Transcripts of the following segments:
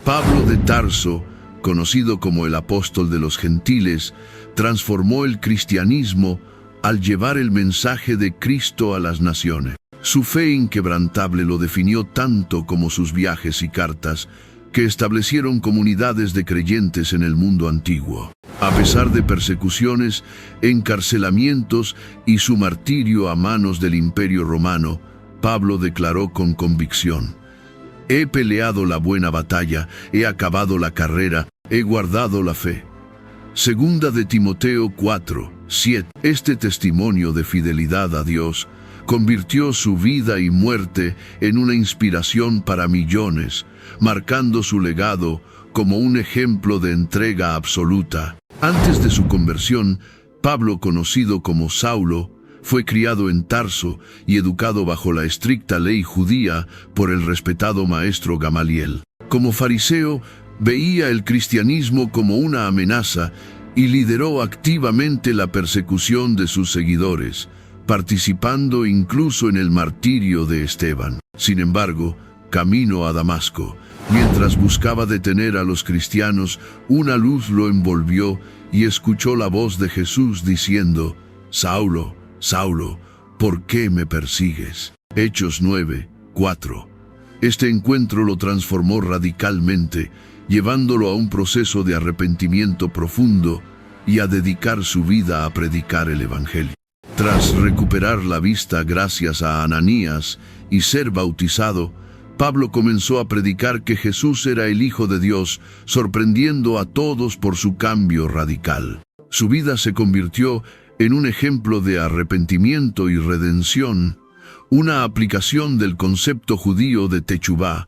Pablo de Tarso, conocido como el apóstol de los gentiles, transformó el cristianismo al llevar el mensaje de Cristo a las naciones. Su fe inquebrantable lo definió tanto como sus viajes y cartas, que establecieron comunidades de creyentes en el mundo antiguo. A pesar de persecuciones, encarcelamientos y su martirio a manos del Imperio Romano, Pablo declaró con convicción: «He peleado la buena batalla, he acabado la carrera, he guardado la fe». Segunda de Timoteo 4:7. Este testimonio de fidelidad a Dios convirtió su vida y muerte en una inspiración para millones, marcando su legado como un ejemplo de entrega absoluta. Antes de su conversión, Pablo, conocido como Saulo, fue criado en Tarso y educado bajo la estricta ley judía por el respetado maestro Gamaliel. Como fariseo, veía el cristianismo como una amenaza y lideró activamente la persecución de sus seguidores, participando incluso en el martirio de Esteban. Sin embargo, camino a Damasco, mientras buscaba detener a los cristianos, una luz lo envolvió y escuchó la voz de Jesús diciendo: «Saulo, Saulo, ¿por qué me persigues?». Hechos 9:4. Este encuentro lo transformó radicalmente, llevándolo a un proceso de arrepentimiento profundo y a dedicar su vida a predicar el Evangelio. Tras recuperar la vista gracias a Ananías y ser bautizado, Pablo comenzó a predicar que Jesús era el Hijo de Dios, sorprendiendo a todos por su cambio radical. Su vida se convirtió en un ejemplo de arrepentimiento y redención, una aplicación del concepto judío de Techubá,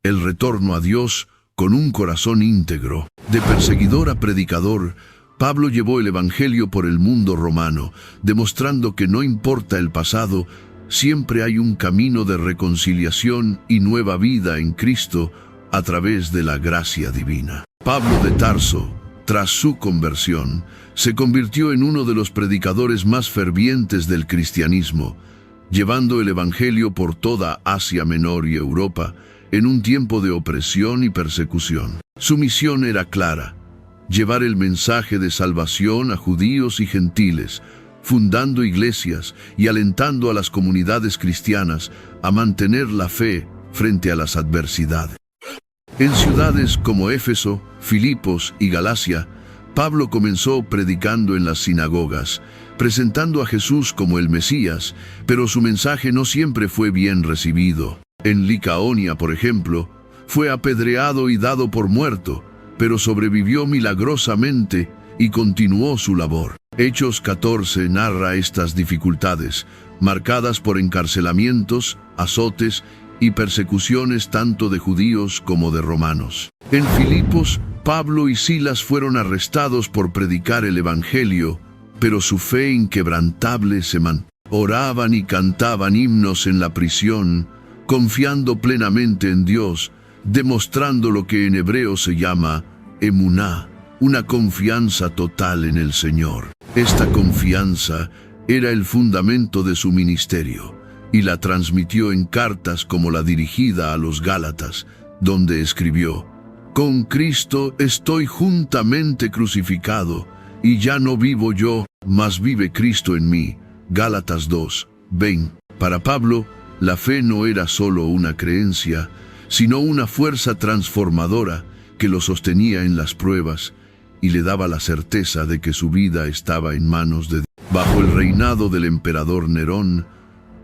el retorno a Dios con un corazón íntegro. De perseguidor a predicador, Pablo llevó el Evangelio por el mundo romano, demostrando que no importa el pasado, siempre hay un camino de reconciliación y nueva vida en Cristo a través de la gracia divina. Pablo de Tarso, tras su conversión, se convirtió en uno de los predicadores más fervientes del cristianismo, llevando el Evangelio por toda Asia Menor y Europa en un tiempo de opresión y persecución. Su misión era clara: llevar el mensaje de salvación a judíos y gentiles, fundando iglesias y alentando a las comunidades cristianas a mantener la fe frente a las adversidades. En ciudades como Éfeso, Filipos y Galacia, Pablo comenzó predicando en las sinagogas, presentando a Jesús como el Mesías, pero su mensaje no siempre fue bien recibido. En Licaonia, por ejemplo, fue apedreado y dado por muerto, pero sobrevivió milagrosamente y continuó su labor. Hechos 14 narra estas dificultades, marcadas por encarcelamientos, azotes y persecuciones tanto de judíos como de romanos. En Filipos, Pablo y Silas fueron arrestados por predicar el Evangelio, pero su fe inquebrantable se mantuvo. Oraban y cantaban himnos en la prisión, confiando plenamente en Dios, demostrando lo que en hebreo se llama emuná, una confianza total en el Señor. Esta confianza era el fundamento de su ministerio, y la transmitió en cartas como la dirigida a los Gálatas, donde escribió: «Con Cristo estoy juntamente crucificado, y ya no vivo yo, mas vive Cristo en mí». Gálatas 2:20. Para Pablo, la fe no era solo una creencia, sino una fuerza transformadora que lo sostenía en las pruebas y le daba la certeza de que su vida estaba en manos de Dios. Bajo el reinado del emperador Nerón,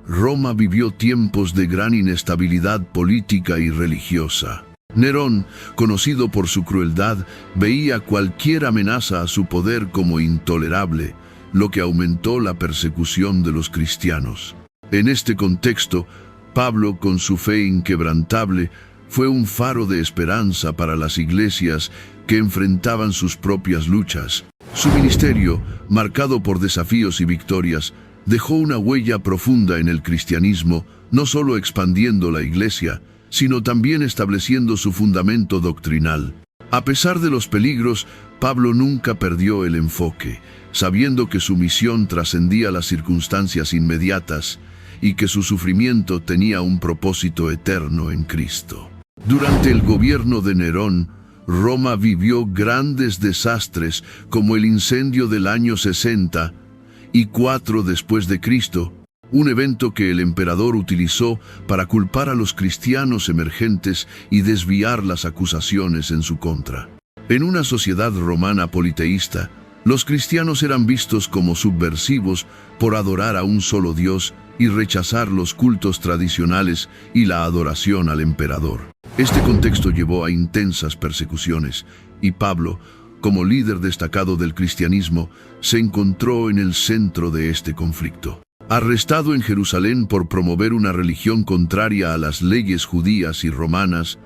Roma vivió tiempos de gran inestabilidad política y religiosa. Nerón, conocido por su crueldad, veía cualquier amenaza a su poder como intolerable, lo que aumentó la persecución de los cristianos. En este contexto, Pablo, con su fe inquebrantable, fue un faro de esperanza para las iglesias que enfrentaban sus propias luchas. Su ministerio, marcado por desafíos y victorias, dejó una huella profunda en el cristianismo, no solo expandiendo la iglesia, sino también estableciendo su fundamento doctrinal. A pesar de los peligros, Pablo nunca perdió el enfoque, sabiendo que su misión trascendía las circunstancias inmediatas y que su sufrimiento tenía un propósito eterno en Cristo. Durante el gobierno de Nerón, Roma vivió grandes desastres como el incendio del año 64 después de Cristo, un evento que el emperador utilizó para culpar a los cristianos emergentes y desviar las acusaciones en su contra. En una sociedad romana politeísta, los cristianos eran vistos como subversivos por adorar a un solo Dios y rechazar los cultos tradicionales y la adoración al emperador. Este contexto llevó a intensas persecuciones, y Pablo, como líder destacado del cristianismo, se encontró en el centro de este conflicto. Arrestado en Jerusalén por promover una religión contraria a las leyes judías y romanas,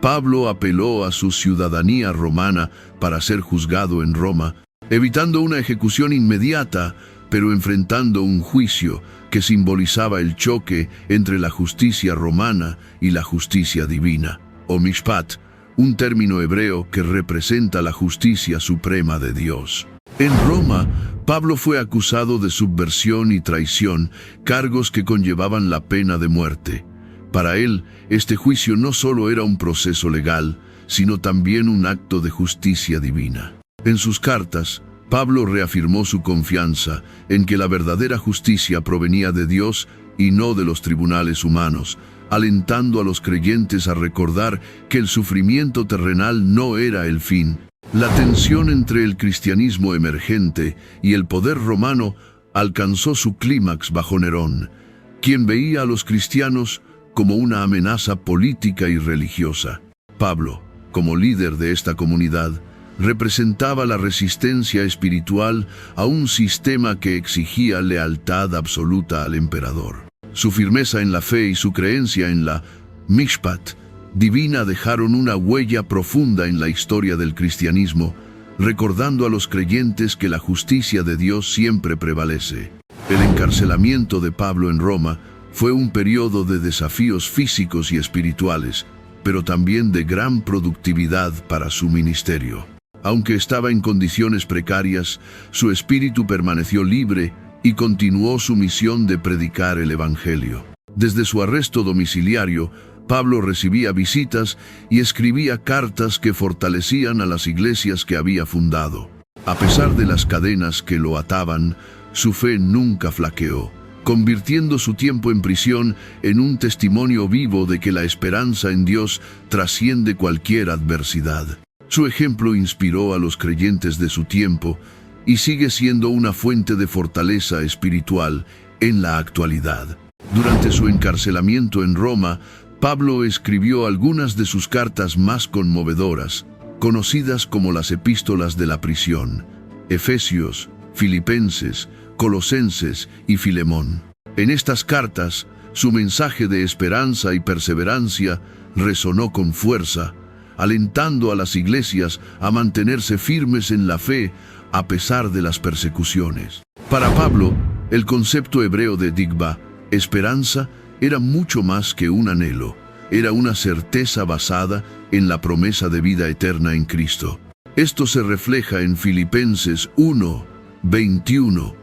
Pablo apeló a su ciudadanía romana para ser juzgado en Roma, evitando una ejecución inmediata, pero enfrentando un juicio que simbolizaba el choque entre la justicia romana y la justicia divina, o mishpat, un término hebreo que representa la justicia suprema de Dios. En Roma, Pablo fue acusado de subversión y traición, cargos que conllevaban la pena de muerte. Para él, este juicio no solo era un proceso legal, sino también un acto de justicia divina. En sus cartas, Pablo reafirmó su confianza en que la verdadera justicia provenía de Dios y no de los tribunales humanos, alentando a los creyentes a recordar que el sufrimiento terrenal no era el fin. La tensión entre el cristianismo emergente y el poder romano alcanzó su clímax bajo Nerón, quien veía a los cristianos como una amenaza política y religiosa. Pablo, como líder de esta comunidad, representaba la resistencia espiritual a un sistema que exigía lealtad absoluta al emperador. Su firmeza en la fe y su creencia en la mishpat divina dejaron una huella profunda en la historia del cristianismo, recordando a los creyentes que la justicia de Dios siempre prevalece. El encarcelamiento de Pablo en Roma fue un periodo de desafíos físicos y espirituales, pero también de gran productividad para su ministerio. Aunque estaba en condiciones precarias, su espíritu permaneció libre y continuó su misión de predicar el Evangelio. Desde su arresto domiciliario, Pablo recibía visitas y escribía cartas que fortalecían a las iglesias que había fundado. A pesar de las cadenas que lo ataban, su fe nunca flaqueó, convirtiendo su tiempo en prisión en un testimonio vivo de que la esperanza en Dios trasciende cualquier adversidad. Su ejemplo inspiró a los creyentes de su tiempo y sigue siendo una fuente de fortaleza espiritual en la actualidad. Durante su encarcelamiento en Roma, Pablo escribió algunas de sus cartas más conmovedoras, conocidas como las epístolas de la prisión: Efesios, Filipenses, Colosenses y Filemón. En estas cartas, su mensaje de esperanza y perseverancia resonó con fuerza, alentando a las iglesias a mantenerse firmes en la fe a pesar de las persecuciones. Para Pablo, el concepto hebreo de tikva, esperanza, era mucho más que un anhelo, era una certeza basada en la promesa de vida eterna en Cristo. Esto se refleja en Filipenses 1:21,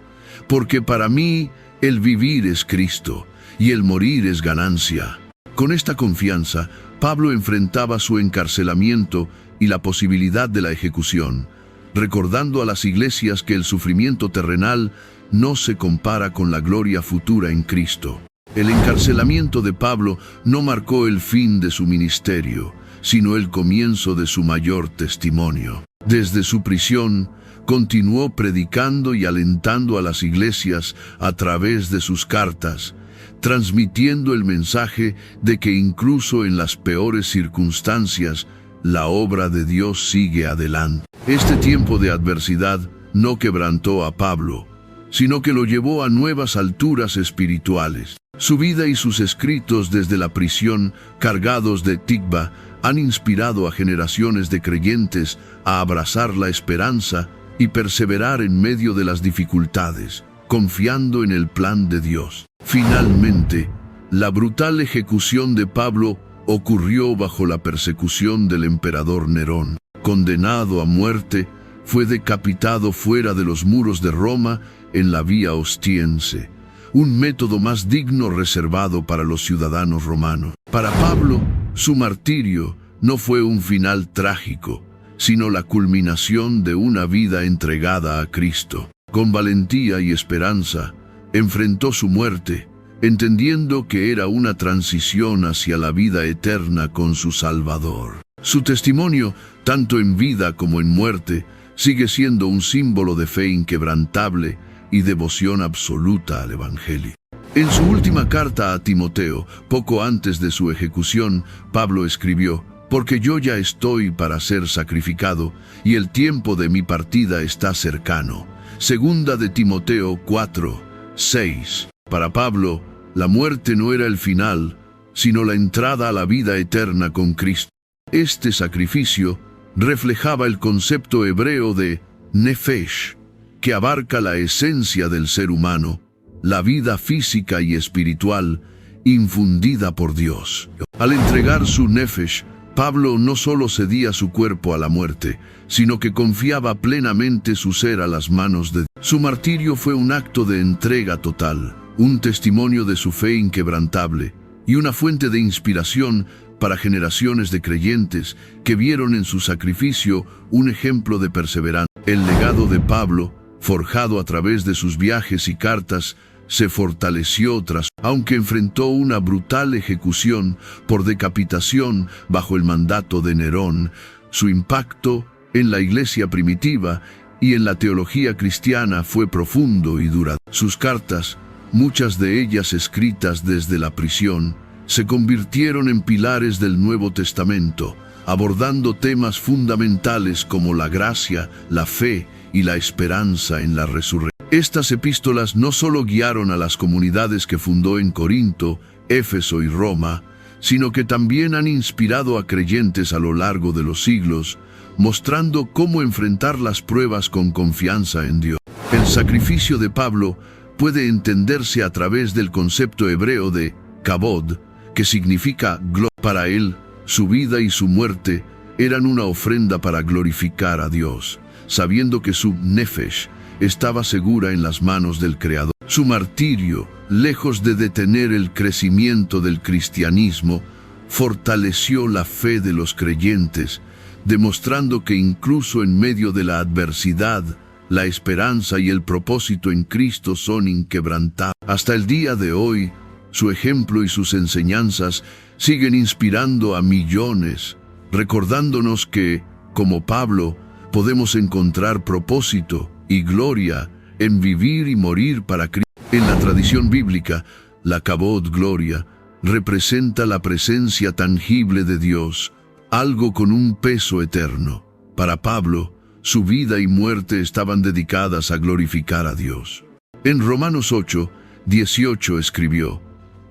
porque para mí el vivir es Cristo y el morir es ganancia. Con esta confianza, Pablo enfrentaba su encarcelamiento y la posibilidad de la ejecución, recordando a las iglesias que el sufrimiento terrenal no se compara con la gloria futura en Cristo. El encarcelamiento de Pablo no marcó el fin de su ministerio, sino el comienzo de su mayor testimonio. Desde su prisión, continuó predicando y alentando a las iglesias a través de sus cartas, transmitiendo el mensaje de que incluso en las peores circunstancias, la obra de Dios sigue adelante. Este tiempo de adversidad no quebrantó a Pablo, sino que lo llevó a nuevas alturas espirituales. Su vida y sus escritos desde la prisión, cargados de tikva, han inspirado a generaciones de creyentes a abrazar la esperanza y perseverar en medio de las dificultades, confiando en el plan de Dios. Finalmente, la brutal ejecución de Pablo ocurrió bajo la persecución del emperador Nerón. Condenado a muerte, fue decapitado fuera de los muros de Roma en la Vía Ostiense, un método más digno reservado para los ciudadanos romanos. Para Pablo, su martirio no fue un final trágico, sino la culminación de una vida entregada a Cristo. Con valentía y esperanza, enfrentó su muerte, entendiendo que era una transición hacia la vida eterna con su Salvador. Su testimonio, tanto en vida como en muerte, sigue siendo un símbolo de fe inquebrantable y devoción absoluta al Evangelio. En su última carta a Timoteo, poco antes de su ejecución, Pablo escribió: «Porque yo ya estoy para ser sacrificado, y el tiempo de mi partida está cercano». Segunda de Timoteo 4:6. Para Pablo, la muerte no era el final, sino la entrada a la vida eterna con Cristo. Este sacrificio reflejaba el concepto hebreo de nefesh, que abarca la esencia del ser humano, la vida física y espiritual infundida por Dios. Al entregar su nefesh, Pablo no solo cedía su cuerpo a la muerte, sino que confiaba plenamente su ser a las manos de Dios. Su martirio fue un acto de entrega total, un testimonio de su fe inquebrantable y una fuente de inspiración para generaciones de creyentes que vieron en su sacrificio un ejemplo de perseverancia. El legado de Pablo, forjado a través de sus viajes y cartas, se fortaleció aunque enfrentó una brutal ejecución por decapitación bajo el mandato de Nerón. Su impacto en la iglesia primitiva y en la teología cristiana fue profundo y duradero. Sus cartas, muchas de ellas escritas desde la prisión, se convirtieron en pilares del Nuevo Testamento, abordando temas fundamentales como la gracia, la fe y la esperanza en la resurrección. Estas epístolas no solo guiaron a las comunidades que fundó en Corinto, Éfeso y Roma, sino que también han inspirado a creyentes a lo largo de los siglos, mostrando cómo enfrentar las pruebas con confianza en Dios. El sacrificio de Pablo puede entenderse a través del concepto hebreo de kabod, que significa gloria. Para él, su vida y su muerte eran una ofrenda para glorificar a Dios, sabiendo que su nefesh estaba segura en las manos del Creador. Su martirio, lejos de detener el crecimiento del cristianismo, fortaleció la fe de los creyentes, demostrando que incluso en medio de la adversidad, la esperanza y el propósito en Cristo son inquebrantables. Hasta el día de hoy, su ejemplo y sus enseñanzas siguen inspirando a millones, recordándonos que, como Pablo, podemos encontrar propósito y gloria en vivir y morir para Cristo. En la tradición bíblica, la kabod, gloria, representa la presencia tangible de Dios, algo con un peso eterno. Para Pablo, su vida y muerte estaban dedicadas a glorificar a Dios. En Romanos 8:18 escribió: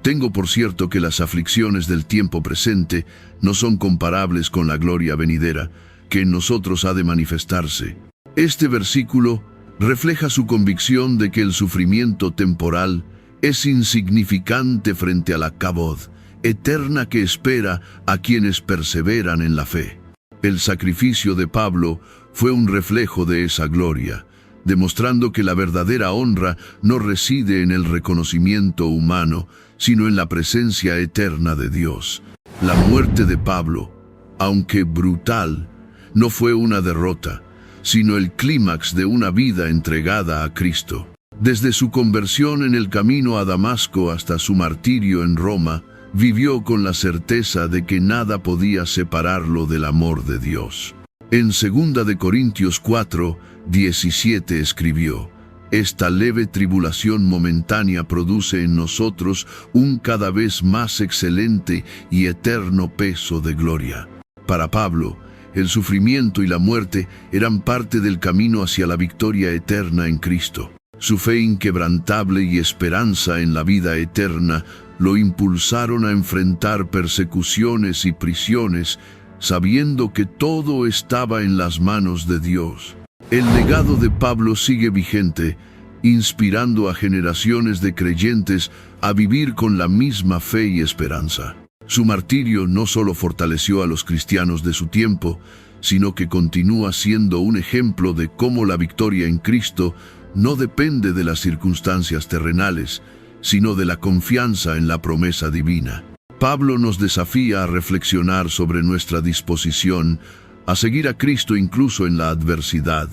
«Tengo por cierto que las aflicciones del tiempo presente no son comparables con la gloria venidera, que en nosotros ha de manifestarse». Este versículo refleja su convicción de que el sufrimiento temporal es insignificante frente a la kabod eterna que espera a quienes perseveran en la fe. El sacrificio de Pablo fue un reflejo de esa gloria, demostrando que la verdadera honra no reside en el reconocimiento humano, sino en la presencia eterna de Dios. La muerte de Pablo, aunque brutal, no fue una derrota, sino el clímax de una vida entregada a Cristo. Desde su conversión en el camino a Damasco hasta su martirio en Roma, vivió con la certeza de que nada podía separarlo del amor de Dios. En 2 de Corintios 4:17 escribió: «Esta leve tribulación momentánea produce en nosotros un cada vez más excelente y eterno peso de gloria». Para Pablo, el sufrimiento y la muerte eran parte del camino hacia la victoria eterna en Cristo. Su fe inquebrantable y esperanza en la vida eterna lo impulsaron a enfrentar persecuciones y prisiones, sabiendo que todo estaba en las manos de Dios. El legado de Pablo sigue vigente, inspirando a generaciones de creyentes a vivir con la misma fe y esperanza. Su martirio no solo fortaleció a los cristianos de su tiempo, sino que continúa siendo un ejemplo de cómo la victoria en Cristo no depende de las circunstancias terrenales, sino de la confianza en la promesa divina. Pablo nos desafía a reflexionar sobre nuestra disposición a seguir a Cristo incluso en la adversidad,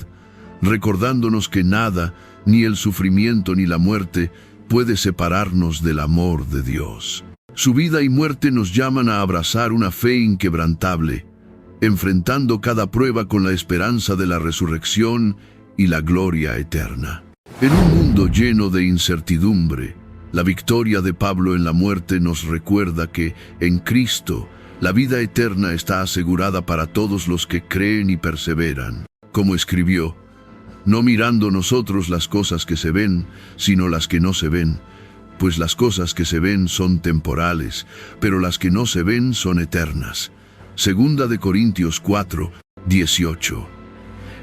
recordándonos que nada, ni el sufrimiento ni la muerte, puede separarnos del amor de Dios. Su vida y muerte nos llaman a abrazar una fe inquebrantable, enfrentando cada prueba con la esperanza de la resurrección y la gloria eterna. En un mundo lleno de incertidumbre, la victoria de Pablo en la muerte nos recuerda que, en Cristo, la vida eterna está asegurada para todos los que creen y perseveran. Como escribió, no mirando nosotros las cosas que se ven, sino las que no se ven, pues las cosas que se ven son temporales, pero las que no se ven son eternas. Segunda de Corintios 4, 18.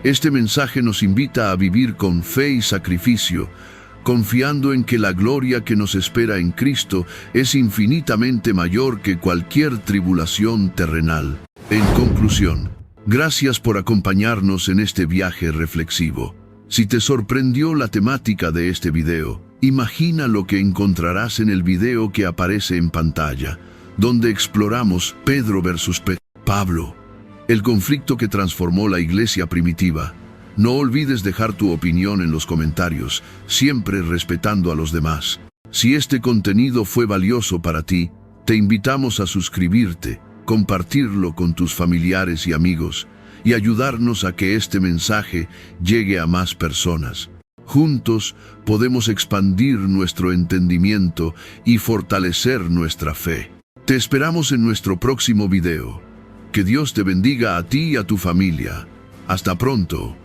Este mensaje nos invita a vivir con fe y sacrificio, confiando en que la gloria que nos espera en Cristo es infinitamente mayor que cualquier tribulación terrenal. En conclusión, gracias por acompañarnos en este viaje reflexivo. Si te sorprendió la temática de este video, imagina lo que encontrarás en el video que aparece en pantalla, donde exploramos Pedro versus Pablo, el conflicto que transformó la iglesia primitiva. No olvides dejar tu opinión en los comentarios, siempre respetando a los demás. Si este contenido fue valioso para ti, te invitamos a suscribirte, compartirlo con tus familiares y amigos, y ayudarnos a que este mensaje llegue a más personas. Juntos podemos expandir nuestro entendimiento y fortalecer nuestra fe. Te esperamos en nuestro próximo video. Que Dios te bendiga a ti y a tu familia. Hasta pronto.